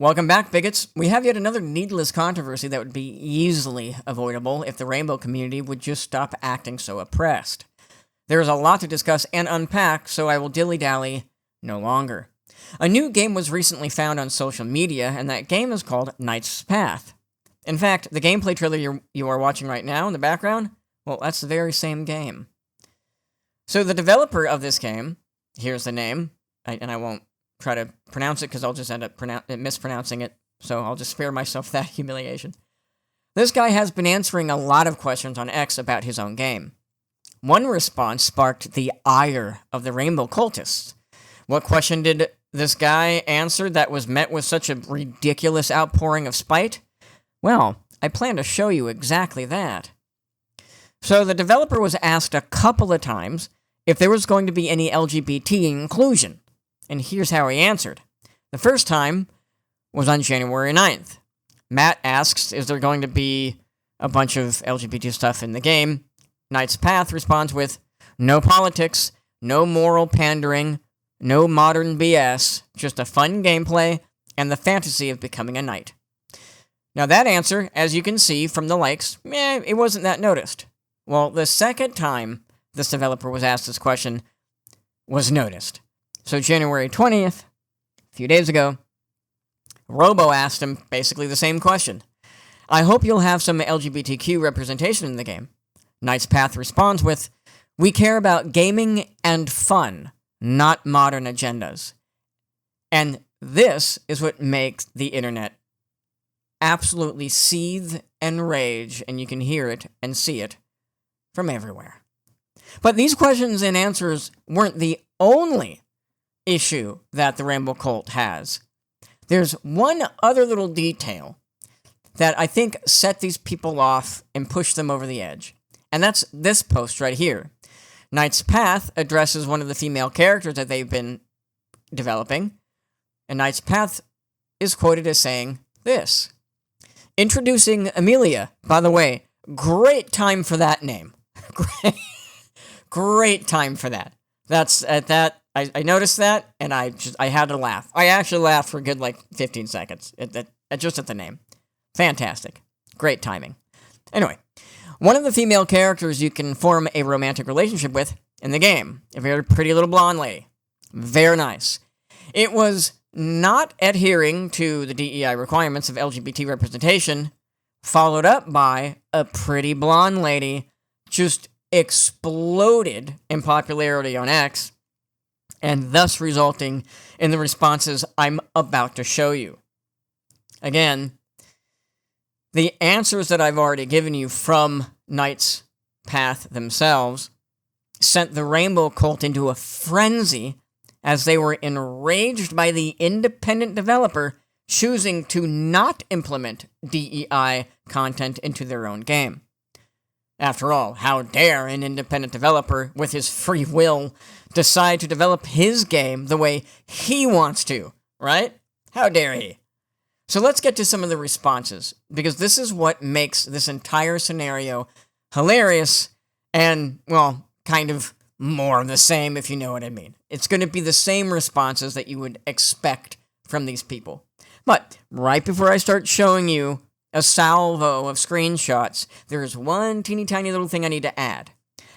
Welcome back, bigots. We have yet another needless controversy that would be easily avoidable if the rainbow community would just stop acting so oppressed. There is a lot to discuss and unpack, so I will dilly-dally no longer. A new game was recently found on social media, and that game is called 𝐡𝐞𝐫𝐞. In fact, the gameplay trailer you are watching right now in the background, well, that's the very same game. So the developer of this game, here's the name, and I won't try to pronounce it because I'll just end up mispronouncing it, so I'll just spare myself that humiliation. This guy has been answering a lot of questions on X about his own game. One response sparked the ire of the rainbow cultists. What question did this guy answer that was met with such a ridiculous outpouring of spite? Well, I plan to show you exactly that. So the developer was asked a couple of times if there was going to be any LGBT inclusion. And here's how he answered. The first time was on January 9th. Matt asks, is there going to be a bunch of LGBT stuff in the game? 𝐡𝐞𝐫𝐞 responds with, no politics, no moral pandering, no modern BS, just a fun gameplay and the fantasy of becoming a knight. Now that answer, as you can see from the likes, it wasn't that noticed. Well, the second time this developer was asked this question was noticed. So January 20th, a few days ago, Robo asked him basically the same question. I hope you'll have some LGBTQ representation in the game. 𝐡𝐞𝐫𝐞 responds with, we care about gaming and fun, not modern agendas. And this is what makes the internet absolutely seethe and rage, and you can hear it and see it from everywhere. But these questions and answers weren't the only issue that the Rainbow Cult has. There's one other little detail that I think set these people off and pushed them over the edge. And that's this post right here. 𝐡𝐞𝐫𝐞 addresses one of the female characters that they've been developing, and 𝐡𝐞𝐫𝐞 is quoted as saying this. Introducing 𝐆𝐚𝐦𝐞𝐸𝐴. By the way, great time for that name. Great time for that. That's at that. I noticed that, and I had to laugh. I actually laughed for a good, 15 seconds, just at the name. Fantastic. Great timing. Anyway, one of the female characters you can form a romantic relationship with in the game. A very pretty little blonde lady. Very nice. It was not adhering to the DEI requirements of LGBT representation, followed up by a pretty blonde lady just exploded in popularity on X, and thus resulting in the responses I'm about to show you. Again, the answers that I've already given you from 𝐡𝐞𝐫𝐞 themselves sent the Rainbow Cult into a frenzy as they were enraged by the independent developer choosing to not implement DEI content into their own game. After all, how dare an independent developer, with his free will, decide to develop his game the way he wants to, right? How dare he? So let's get to some of the responses, because this is what makes this entire scenario hilarious and, well, kind of more of the same, if you know what I mean. It's going to be the same responses that you would expect from these people. But right before I start showing you a salvo of screenshots, there's one teeny tiny little thing I need to add.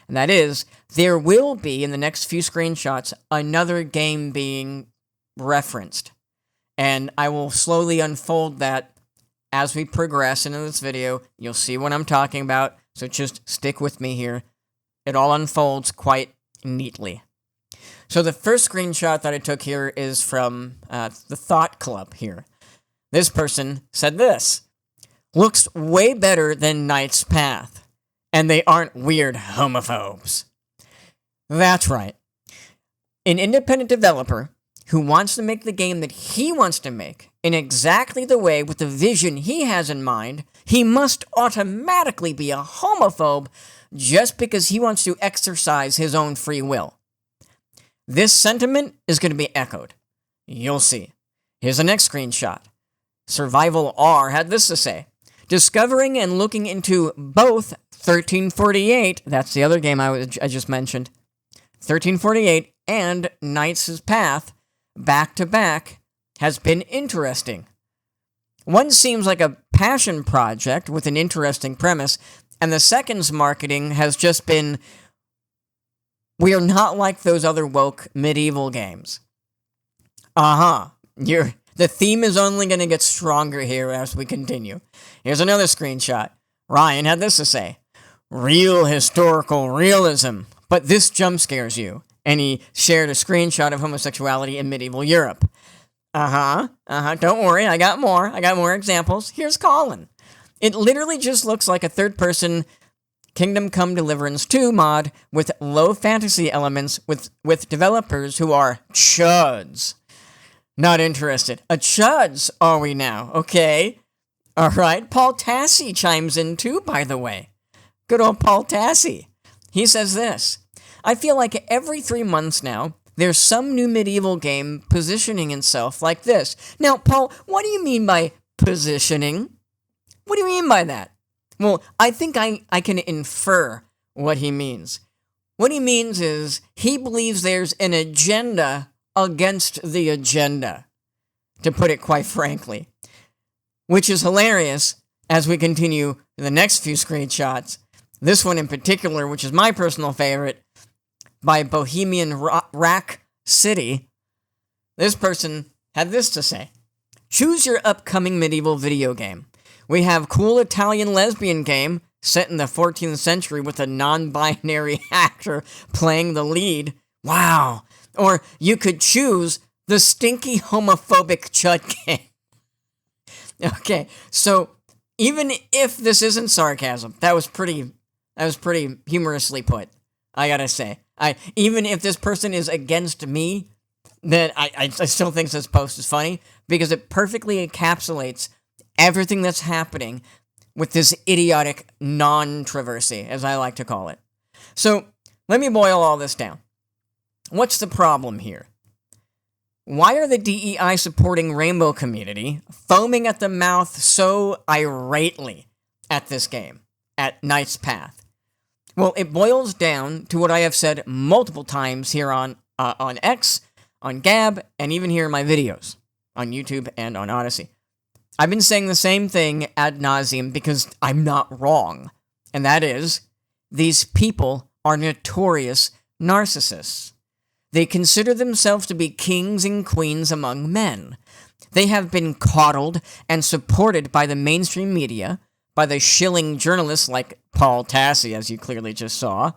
And that is, there will be, in the next few screenshots, another game being referenced. And I will slowly unfold that as we progress into this video. You'll see what I'm talking about, so just stick with me here. It all unfolds quite neatly. So the first screenshot that I took here is from the Thought Club here. This person said this. Looks way better than 𝐡𝐞𝐫𝐞, and they aren't weird homophobes. That's right. An independent developer who wants to make the game that he wants to make in exactly the way with the vision he has in mind, he must automatically be a homophobe just because he wants to exercise his own free will. This sentiment is going to be echoed. You'll see. Here's the next screenshot. Survival R had this to say. Discovering and looking into both 1348, that's the other game I just mentioned, 1348 and 𝐡𝐞𝐫𝐶 back to back has been interesting. One seems like a passion project with an interesting premise, and the second's marketing has just been, we are not like those other woke medieval games. The theme is only going to get stronger here as we continue. Here's another screenshot. Ryan had this to say: real historical realism, but this jump scares you. And he shared a screenshot of homosexuality in medieval Europe. Don't worry, I got more examples. Here's Colin. It literally just looks like a third-person Kingdom Come Deliverance 2 mod with low fantasy elements with developers who are chuds. Not interested. A chuds are we now? Okay. Alright, Paul Tassi chimes in too, by the way. Good old Paul Tassi. He says this: I feel like every 3 months now, there's some new medieval game positioning itself like this. Now, Paul, what do you mean by positioning? What do you mean by that? Well, I think I can infer what he means. What he means is he believes there's an agenda against the agenda, to put it quite frankly. Which is hilarious as we continue the next few screenshots. This one in particular, which is my personal favorite, by Bohemian Rack City. This person had this to say: choose your upcoming medieval video game. We have cool Italian lesbian game set in the 14th century with a non-binary actor playing the lead. Wow. Or you could choose the stinky homophobic chud game. Okay, so even if this isn't sarcasm, that was pretty humorously put, I gotta say. Even if this person is against me, then I still think this post is funny, because it perfectly encapsulates everything that's happening with this idiotic nontroversy, as I like to call it. So, let me boil all this down. What's the problem here? Why are the DEI supporting rainbow community foaming at the mouth so irately at this game, at Knight's Path? Well, it boils down to what I have said multiple times here on X, on Gab, and even here in my videos on YouTube and on Odyssey. I've been saying the same thing ad nauseum because I'm not wrong, and that is, these people are notorious narcissists. They consider themselves to be kings and queens among men. They have been coddled and supported by the mainstream media, by the shilling journalists like Paul Tassi, as you clearly just saw,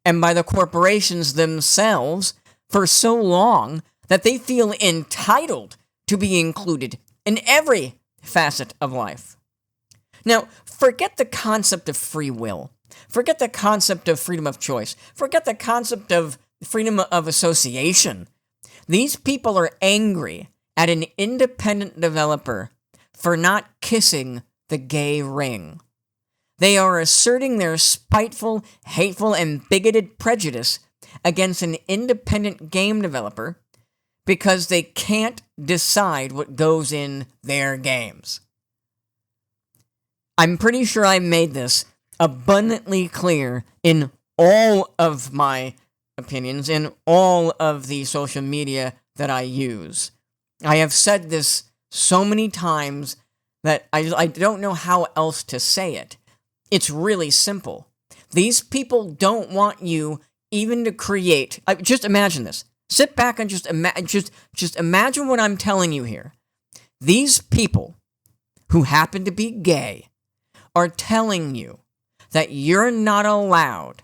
and by the corporations themselves for so long that they feel entitled to be included in every facet of life. Now, forget the concept of free will. Forget the concept of freedom of choice. Forget the concept of freedom of association. These people are angry at an independent developer for not kissing the gay ring. They are asserting their spiteful, hateful, and bigoted prejudice against an independent game developer because they can't decide what goes in their games. I'm pretty sure I made this abundantly clear in all of my opinions, in all of the social media that I use. I have said this so many times that I don't know how else to say it. It's really simple. These people don't want you even to create. Just imagine this. Sit back and just imagine what I'm telling you here. These people who happen to be gay are telling you that you're not allowed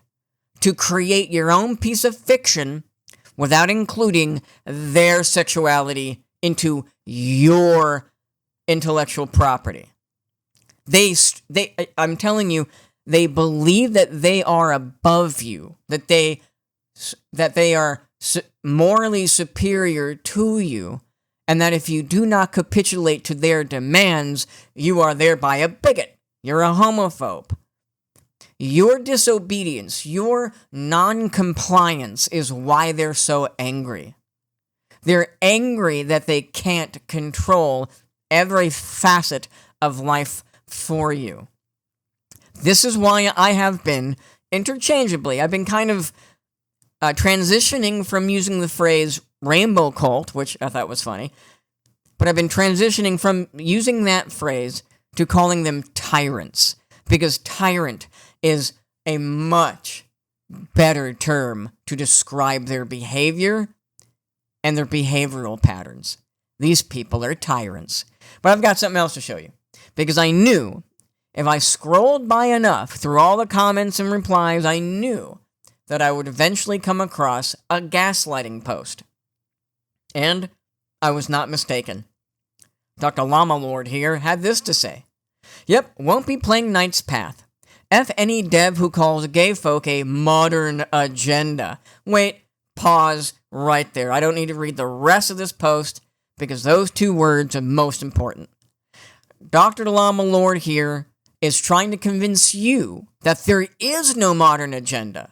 to create your own piece of fiction without including their sexuality into your intellectual property. I'm telling you, they believe that they are above you, that they are morally superior to you, and that if you do not capitulate to their demands, you are thereby a bigot. You're a homophobe. Your disobedience, your non-compliance is why they're so angry. They're angry that they can't control every facet of life for you. This is why I have been interchangeably, I've been kind of transitioning from using the phrase rainbow cult, which I thought was funny, but I've been transitioning from using that phrase to calling them tyrants, because tyrant is a much better term to describe their behavior and their behavioral patterns. These people are tyrants. But I've got something else to show you, because I knew if I scrolled by enough through all the comments and replies, I knew that I would eventually come across a gaslighting post. And I was not mistaken. Dr. Llama Lord here had this to say. Yep, won't be playing Knight's Path. F any dev who calls gay folk a modern agenda. Wait, pause right there. I don't need to read the rest of this post because those two words are most important. Dr. Llama Lord here is trying to convince you that there is no modern agenda.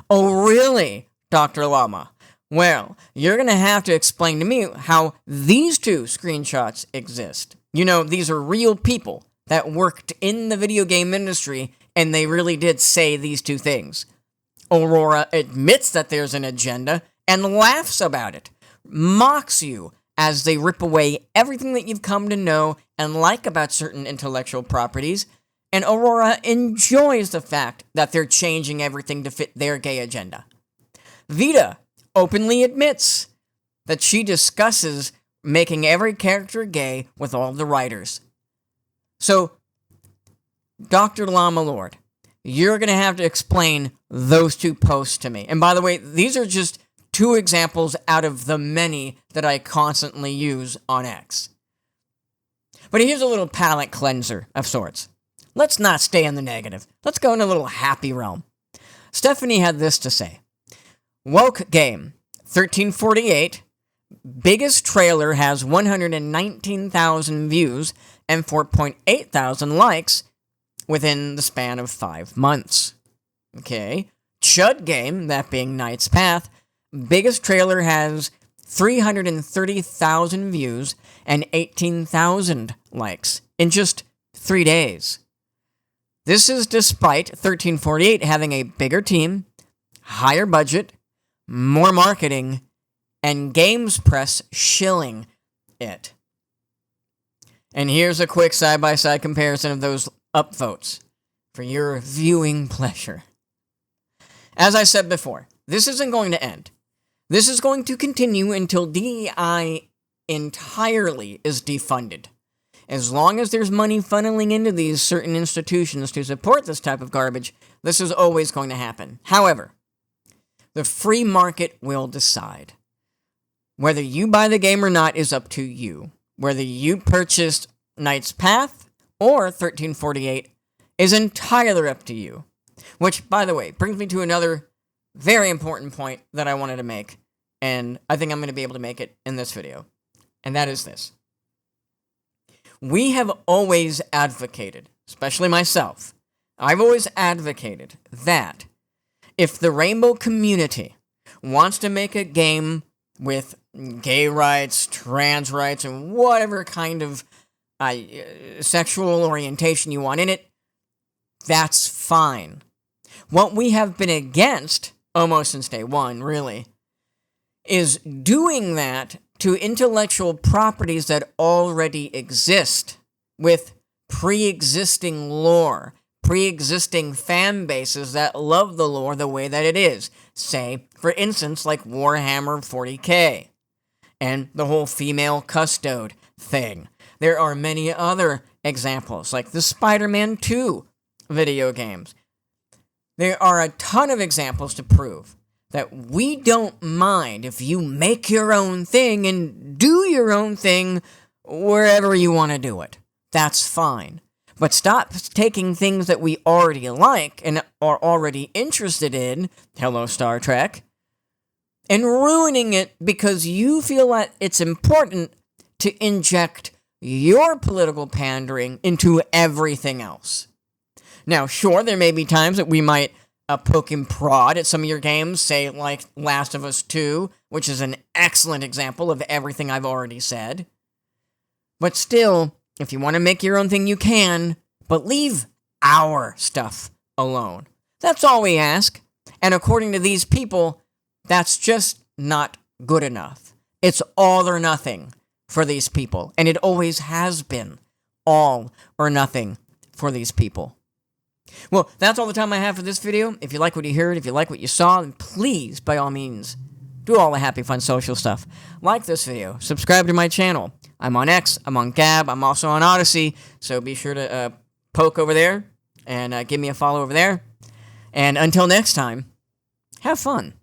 Oh, really, Dr. Llama? Well, you're going to have to explain to me how these two screenshots exist. You know, these are real people that worked in the video game industry, and they really did say these two things. Aurora admits that there's an agenda and laughs about it, mocks you as they rip away everything that you've come to know and like about certain intellectual properties, and Aurora enjoys the fact that they're changing everything to fit their gay agenda. Vita openly admits that she discusses making every character gay with all the writers. So, Dr. Llama Lord, you're going to have to explain those two posts to me. And by the way, these are just two examples out of the many that I constantly use on X. But here's a little palate cleanser of sorts. Let's not stay in the negative. Let's go in a little happy realm. Stephanie had this to say. Woke Game, 1348, biggest trailer has 119,000 views and 4.8 thousand likes within the span of 5 months. Okay. Chud Game, that being Knight's Path, biggest trailer has 330,000 views and 18,000 likes in just 3 days. This is despite 1348 having a bigger team, higher budget, more marketing, and Games Press shilling it. And here's a quick side-by-side comparison of those upvotes for your viewing pleasure. As I said before, this isn't going to end. This is going to continue until DEI entirely is defunded. As long as there's money funneling into these certain institutions to support this type of garbage, this is always going to happen. However, the free market will decide. Whether you buy the game or not is up to you. Whether you purchased Knight's Path or 1348 is entirely up to you. Which, by the way, brings me to another very important point that I wanted to make, and I think I'm going to be able to make it in this video. And that is this. We have always advocated, especially myself, I've always advocated that if the rainbow community wants to make a game with gay rights, trans rights, and whatever kind of sexual orientation you want in it, that's fine. What we have been against, almost since day one, really, is doing that to intellectual properties that already exist, with pre-existing lore, pre-existing fan bases that love the lore the way that it is. Say, for instance, like Warhammer 40k, and the whole female custode thing. There are many other examples, like the Spider-Man 2 video games. There are a ton of examples to prove that we don't mind if you make your own thing and do your own thing wherever you want to do it. That's fine. But stop taking things that we already like and are already interested in, hello Star Trek, and ruining it because you feel that it's important to inject your political pandering into everything else. Now, sure, there may be times that we might poke and prod at some of your games, say like Last of Us 2, which is an excellent example of everything I've already said. But still, if you want to make your own thing, you can, but leave our stuff alone. That's all we ask. And according to these people, that's just not good enough. It's all or nothing for these people. And it always has been all or nothing for these people. Well, that's all the time I have for this video. If you like what you heard, if you like what you saw, then please, by all means, do all the happy, fun, social stuff. Like this video. Subscribe to my channel. I'm on X. I'm on Gab. I'm also on Odyssey. So be sure to poke over there and give me a follow over there. And until next time, have fun.